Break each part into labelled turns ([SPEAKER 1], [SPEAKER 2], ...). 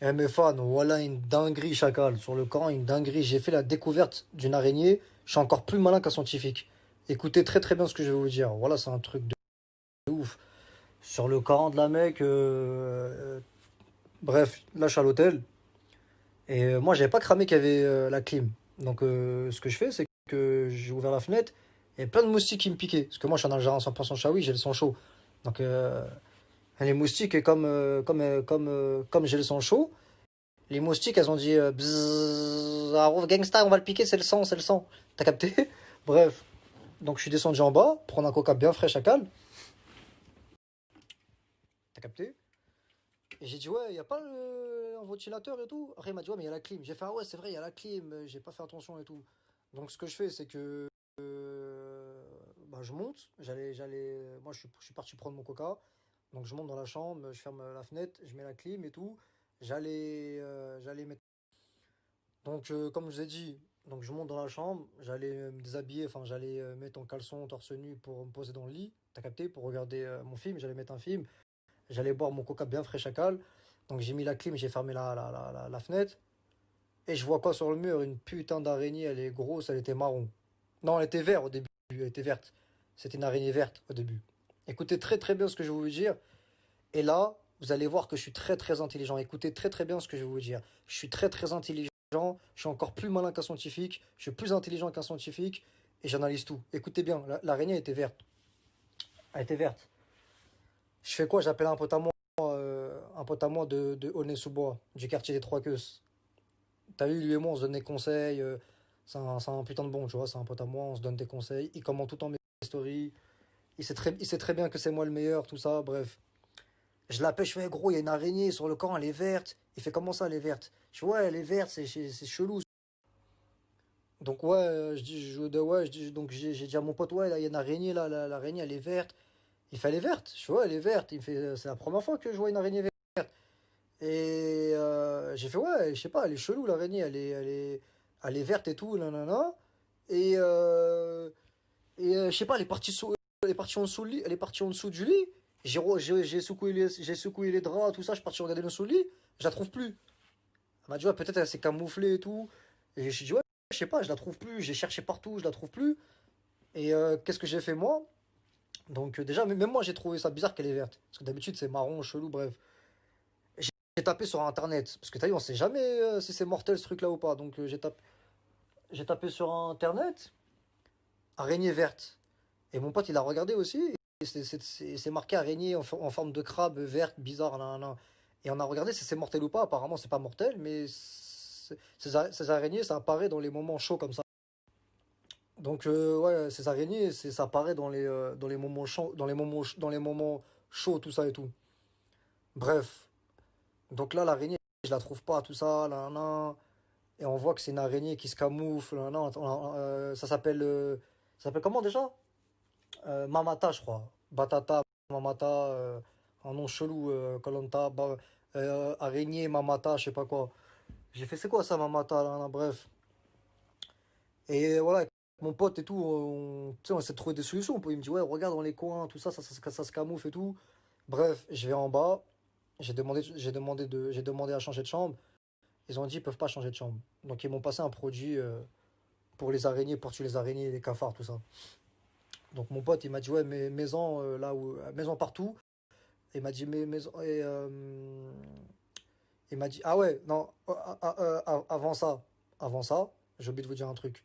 [SPEAKER 1] Eh mes fans, voilà une dinguerie, chacal. Sur le Coran, une dinguerie. J'ai fait la découverte d'une araignée. Je suis encore plus malin qu'un scientifique. Écoutez très très bien ce que je vais vous dire. Voilà, c'est un truc de ouf. Sur le Coran de la Mecque, bref, là je suis à l'hôtel. Et moi, j'avais pas cramé qu'il y avait la clim. Donc, ce que je fais, c'est que j'ai ouvert la fenêtre et plein de moustiques qui me piquaient. Parce que moi, je suis un Algérien 100% chaoui, j'ai le sang chaud. Donc, les moustiques, et comme j'ai le sang chaud, les moustiques, elles ont dit bzzz, Arouf gangsta, on va le piquer, c'est le sang, c'est le sang. T'as capté? Bref. Donc, je suis descendu en bas, prendre un coca bien frais, chacal. T'as capté? Et j'ai dit, ouais, y a pas un ventilateur et tout. Après, il m'a dit, ouais, mais il y a la clim. J'ai fait, ah ouais, c'est vrai, il y a la clim. J'ai pas fait attention et tout. Donc, ce que je fais, c'est que bah, je monte. Moi, je suis parti prendre mon coca. Donc, je monte dans la chambre, je ferme la fenêtre, je mets la clim et tout. J'allais mettre. Donc, comme je vous ai dit, donc je monte dans la chambre, j'allais me déshabiller, enfin, j'allais mettre en caleçon, torse nu pour me poser dans le lit. T'as capté? Pour regarder mon film. J'allais mettre un film. J'allais boire mon coca bien frais chacal. Donc j'ai mis la clim, j'ai fermé la fenêtre. Et je vois quoi sur le mur? Une putain d'araignée, elle est grosse, elle était marron. Non, elle était verte au début, elle était verte. C'était une araignée verte au début. Écoutez très très bien ce que je vais vous dire. Et là, vous allez voir que je suis très très intelligent. Écoutez très très bien ce que je vais vous dire. Je suis très très intelligent. Je suis encore plus malin qu'un scientifique. Je suis plus intelligent qu'un scientifique. Et j'analyse tout. Écoutez bien, l'araignée était verte. Elle était verte. Je fais quoi? J'appelle un pote à moi de Aulnay-sous-Bois, du quartier des Trois Queues. T'as vu, lui et moi, on se donne des conseils. C'est un putain de bon, tu vois. C'est un pote à moi, on se donne des conseils. Il commente tout le temps mes stories. Il sait très bien que c'est moi le meilleur, tout ça. Bref. Je l'appelle, je fais, gros, il y a une araignée sur le camp, elle est verte. Il fait, comment ça, elle est verte? Je fais, ouais, elle est verte, c'est chelou. Donc, ouais, ouais, donc j'ai dit à mon pote, ouais, là, il y a une araignée, là, l'araignée, elle est verte. Il fait, elle est verte. Je fais, ouais, elle est verte. Il me fait, c'est la première fois que je vois une araignée verte. Et j'ai fait, ouais, je sais pas, elle est chelou l'araignée, elle est verte et tout, nanana. Et, je sais pas, elle est partie en dessous, elle est partie en dessous du lit. J'ai secoué les draps, tout ça, je suis parti regarder le dessous du lit, je la trouve plus. Elle m'a dit, ouais, peut-être elle s'est camouflée et tout. Et j'ai dit, ouais, je sais pas, je la trouve plus, j'ai cherché partout, je la trouve plus. Et qu'est-ce que j'ai fait moi? Donc déjà, même moi j'ai trouvé ça bizarre qu'elle est verte. Parce que d'habitude c'est marron, chelou, bref. J'ai tapé sur internet, parce que t'as vu, on sait jamais si c'est mortel ce truc-là ou pas. Donc j'ai tapé sur internet, araignée verte. Et mon pote il a regardé aussi, et c'est marqué araignée en forme de crabe verte, bizarre, nan, nan, nan. Et on a regardé si c'est mortel ou pas. Apparemment c'est pas mortel, mais ces araignées ça apparaît dans les moments chauds comme ça. Donc ouais, ces araignées, ça apparaît dans les moments chauds, dans les moments chauds, tout ça et tout. Bref, donc là l'araignée, je la trouve pas, tout ça, là, nan. Et on voit que c'est une araignée qui se camoufle. Non, ça s'appelle comment déjà? Mamata, je crois. Batata, Mamata, un nom chelou, Kolanta, araignée, Mamata, je sais pas quoi. J'ai fait, c'est quoi ça, Mamata, là, là, bref. Et voilà, avec mon pote et tout, tu sais, on essaie de trouver des solutions. Il me dit, ouais, regarde dans les coins, tout ça, ça se camoufle et tout. Bref, je vais en bas. J'ai demandé à changer de chambre. Ils ont dit, ils peuvent pas changer de chambre. Donc, ils m'ont passé un produit. Pour les araignées, pour tuer les araignées, les cafards, tout ça. Donc mon pote, il m'a dit, ouais, mais maison, là où, maison partout. Il m'a dit, mais maison, et il m'a dit, ah ouais, non, avant ça, j'ai oublié de vous dire un truc.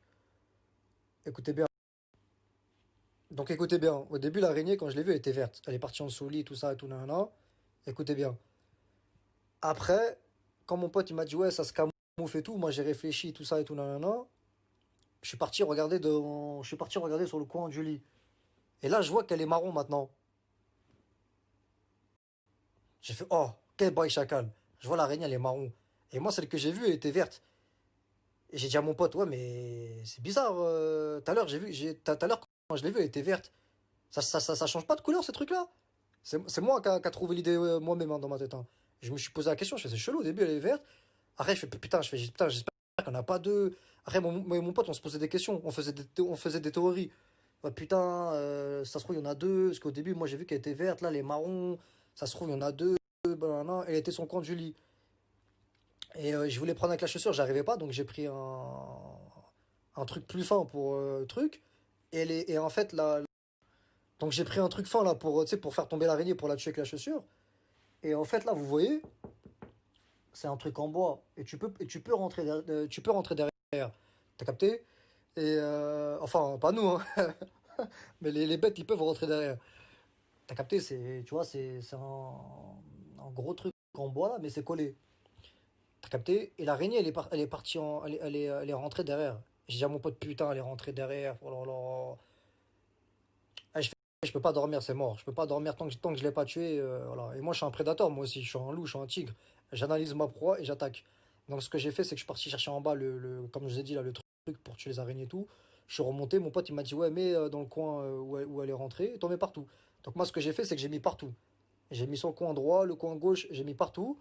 [SPEAKER 1] Écoutez bien. Donc écoutez bien. Au début, l'araignée, quand je l'ai vue, elle était verte. Elle est partie en dessous lit, tout ça, et tout, nanana. Écoutez bien. Après, quand mon pote, il m'a dit, ouais, ça se camoufle et tout, moi j'ai réfléchi, tout ça, et tout, nanana. Je suis parti regarder sur le coin du lit. Et là, je vois qu'elle est marron maintenant. J'ai fait, oh, quel bail chacal. Je vois l'araignée, elle est marron. Et moi, celle que j'ai vue, elle était verte. Et j'ai dit à mon pote, ouais, mais c'est bizarre. Tout à l'heure, tout à l'heure, quand je l'ai vue, elle était verte. Ça change pas de couleur, ces trucs-là. C'est moi qui a trouvé l'idée moi-même hein, dans ma tête. Hein. Je me suis posé la question, je fais, c'est chelou, au début, elle est verte. Après, je fais, putain, putain, j'espère qu'on n'a pas deux. Après, moi et mon pote, on se posait des questions, on faisait des théories. Ouais, putain, ça se trouve, il y en a deux. Parce qu'au début, moi, j'ai vu qu'elle était verte, là, elle est marron. Ça se trouve, il y en a deux. Banana, elle était son coin du lit. Et je voulais prendre avec la chaussure, j'arrivais pas, donc j'ai pris un truc plus fin pour truc. Et en fait, là, donc j'ai pris un truc fin là pour, tu sais, pour faire tomber l'araignée, pour la tuer avec la chaussure. Et en fait, là, vous voyez, c'est un truc en bois. Et tu peux rentrer, tu peux rentrer derrière. T'as capté? Et enfin, pas nous, hein, mais les bêtes, ils peuvent rentrer derrière. T'as capté? Tu vois, c'est un gros truc en bois là, mais c'est collé. T'as capté? Et l'araignée, elle est partie elle est rentrée derrière. J'ai dit à mon pote, putain, elle est rentrée derrière. Oh là là. Ah, je peux pas dormir, c'est mort. Je peux pas dormir tant que je l'ai pas tué. Voilà. Et moi, je suis un prédateur, moi aussi. Je suis un loup, je suis un tigre. J'analyse ma proie et j'attaque. Donc, ce que j'ai fait, c'est que je suis parti chercher en bas, comme je vous ai dit, là, le truc pour tuer les araignées et tout. Je suis remonté. Mon pote, il m'a dit, ouais, mais dans le coin où elle est rentrée, t'en mets partout. Donc, moi, ce que j'ai fait, c'est que j'ai mis partout. J'ai mis sur le coin droit, le coin gauche, j'ai mis partout.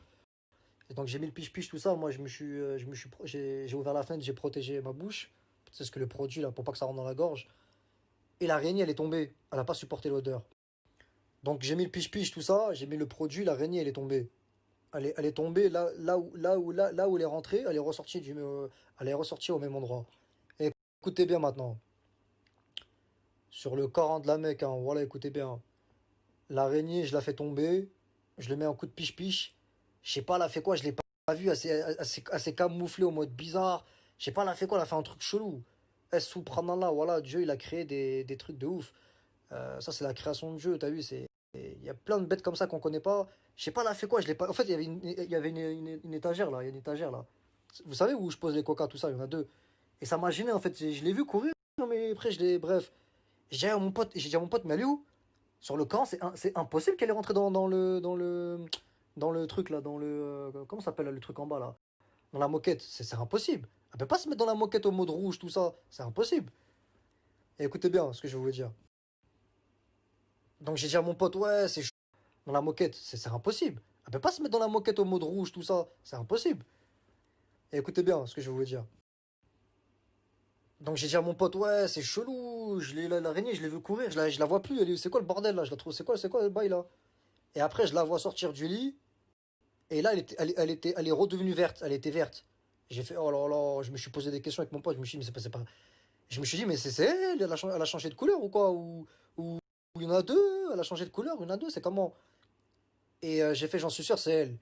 [SPEAKER 1] Et donc, j'ai mis le piche-piche, tout ça. Moi, j'ai ouvert la fenêtre, j'ai protégé ma bouche. C'est ce que le produit, là, pour pas que ça rentre dans la gorge. Et l'araignée, elle est tombée. Elle a pas supporté l'odeur. Donc j'ai mis le piche-piche, tout ça, j'ai mis le produit, l'araignée, elle est tombée. Elle est tombée là où elle est rentrée, elle est ressortie au même endroit. Et écoutez bien maintenant, sur le Coran de la Mecque, hein, voilà, écoutez bien. L'araignée, je la fais tomber, je le mets un coup de piche-piche. Je sais pas, elle a fait quoi, je l'ai pas vu, elle s'est camouflée au mode bizarre. Je sais pas, elle a fait quoi, elle a fait un truc chelou. Elle subhanallah, voilà, Dieu, il a créé des trucs de ouf. Ça, c'est la création de Dieu, t'as vu, il y a plein de bêtes comme ça qu'on connaît pas. Je sais pas, là, fait quoi, je l'ai pas. En fait, il y avait une étagère là, il y a une étagère là. Vous savez où je pose les coca, tout ça, il y en a deux. Et ça m'a gêné, en fait, je l'ai vu courir, mais après, bref. J'ai dit à mon pote, mais elle est où? Sur le camp, c'est impossible qu'elle est rentrée dans le truc là, comment ça s'appelle là, le truc en bas là? Dans la moquette, c'est impossible. Elle peut pas se mettre dans la moquette au mode rouge, tout ça, c'est impossible. Et écoutez bien ce que je vais vous dire. Donc j'ai dit à mon pote, ouais, c'est dans la moquette, c'est impossible. Elle peut pas se mettre dans la moquette au mode rouge, tout ça, c'est impossible. Et écoutez bien ce que je vais vous dire. Donc j'ai dit à mon pote, ouais, c'est chelou, l'araignée, je l'ai vu courir, je la vois plus, c'est quoi le bordel là, je la trouve, c'est quoi le bail là? Et après, je la vois sortir du lit, et là, elle est redevenue verte, elle était verte. J'ai fait, oh là là, je me suis posé des questions avec mon pote, je me suis dit, mais c'est pas. Je me suis dit, mais c'est elle, elle a changé de couleur ou quoi? Ou il y en a deux, elle a changé de couleur, il y en a deux, c'est comment? Et j'ai fait, j'en suis sûr, c'est elle.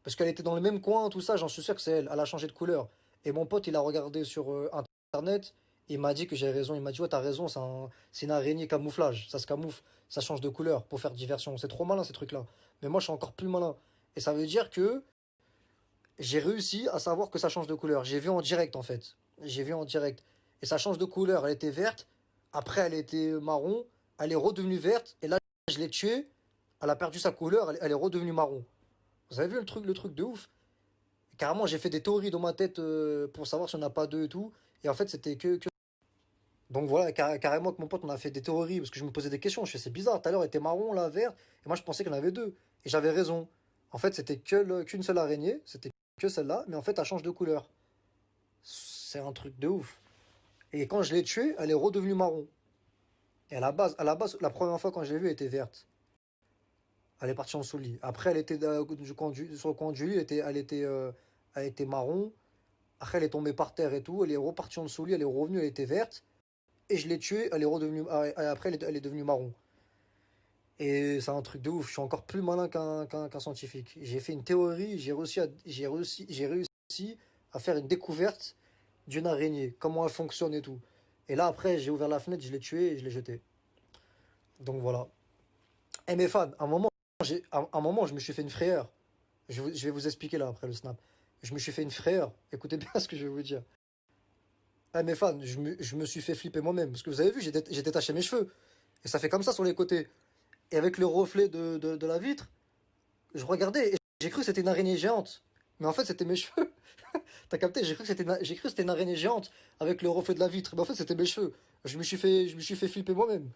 [SPEAKER 1] Parce qu'elle était dans le même coin, tout ça, j'en suis sûr que c'est elle. Elle a changé de couleur. Et mon pote, il a regardé sur Internet. Il m'a dit que j'ai raison. Il m'a dit, ouais, t'as raison, c'est une araignée camouflage. Ça se camoufle, ça change de couleur pour faire diversion. C'est trop malin, ces trucs-là. Mais moi, je suis encore plus malin. Et ça veut dire que j'ai réussi à savoir que ça change de couleur. J'ai vu en direct, en fait. J'ai vu en direct. Et ça change de couleur. Elle était verte. Après, elle était marron. Elle est redevenue verte. Et là, je l'ai tuée. Elle a perdu sa couleur. Elle est redevenue marron. Vous avez vu le truc de ouf? Carrément, j'ai fait des théories dans ma tête pour savoir si on n'a pas deux et tout. Et en fait, c'était que. Donc voilà, carrément, avec mon pote, on a fait des théories parce que je me posais des questions. Je fais, c'est bizarre, tout à l'heure, elle était marron, là, vert. Et moi, je pensais qu'il y en avait deux. Et j'avais raison. En fait, c'était qu'une seule araignée. C'était que celle-là. Mais en fait, elle change de couleur. C'est un truc de ouf. Et quand je l'ai tuée, elle est redevenue marron. Et à la base, la première fois quand je l'ai vue, elle était verte. Elle est partie en dessous du lit. Après, elle était sur le coin du lit, elle était marron. Après, elle est tombée par terre et tout. Elle est repartie en dessous du lit, elle est revenue, elle était verte. Et je l'ai tuée, elle est redevenue. Après, elle est devenue marron. Et c'est un truc de ouf. Je suis encore plus malin qu'un scientifique. J'ai fait une théorie, j'ai réussi à faire une découverte d'une araignée, comment elle fonctionne et tout. Et là, après, j'ai ouvert la fenêtre, je l'ai tuée et je l'ai jetée. Donc voilà. Et mes fans, à un moment, je me suis fait une frayeur. Je vais vous expliquer là après le snap. Je me suis fait une frayeur. Écoutez bien ce que je vais vous dire. Ah, mes fans, je me suis fait flipper moi-même. Parce que vous avez vu, j'ai détaché mes cheveux. Et ça fait comme ça sur les côtés. Et avec le reflet de la vitre, je regardais et j'ai cru que c'était une araignée géante. Mais en fait, c'était mes cheveux. T'as capté? J'ai cru que c'était une araignée géante avec le reflet de la vitre. Mais en fait, c'était mes cheveux. Je me suis fait flipper moi-même.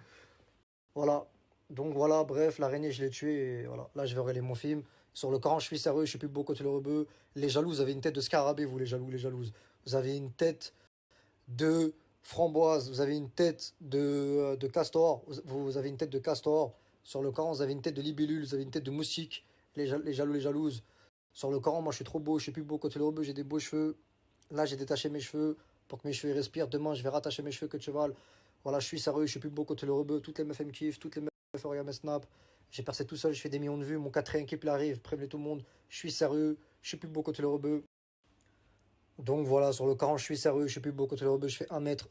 [SPEAKER 1] Voilà. Donc voilà, bref, l'araignée, je l'ai tuée. Et voilà. Là, je vais regarder mon film. Sur le Coran, je suis sérieux, je suis plus beau côté le rebeu. Les jaloux, vous avez une tête de scarabée, vous, les jaloux, les jalouses. Vous avez une tête de framboise, vous avez une tête de castor, vous avez une tête de castor. Sur le Coran, vous avez une tête de libellule, vous avez une tête de moustique, les jaloux, les jalouses. Sur le Coran, moi je suis trop beau, je suis plus beau côté le rebeu, j'ai des beaux cheveux. Là, j'ai détaché mes cheveux pour que mes cheveux ils respirent. Demain, je vais rattacher mes cheveux que de cheval. Voilà, je suis sérieux, je suis plus beau côté le rebeu. Toutes les meufs elles me kiffent, toutes les meufs regardent mes snaps. J'ai percé tout seul, je fais des millions de vues. Mon quatrième clip il arrive, prévenez tout le monde. Je suis sérieux, je suis plus beau côté le rebeu. Donc voilà, sur le Coran, je suis sérieux, je suis plus beau côté le rebeu, je fais 1 mètre.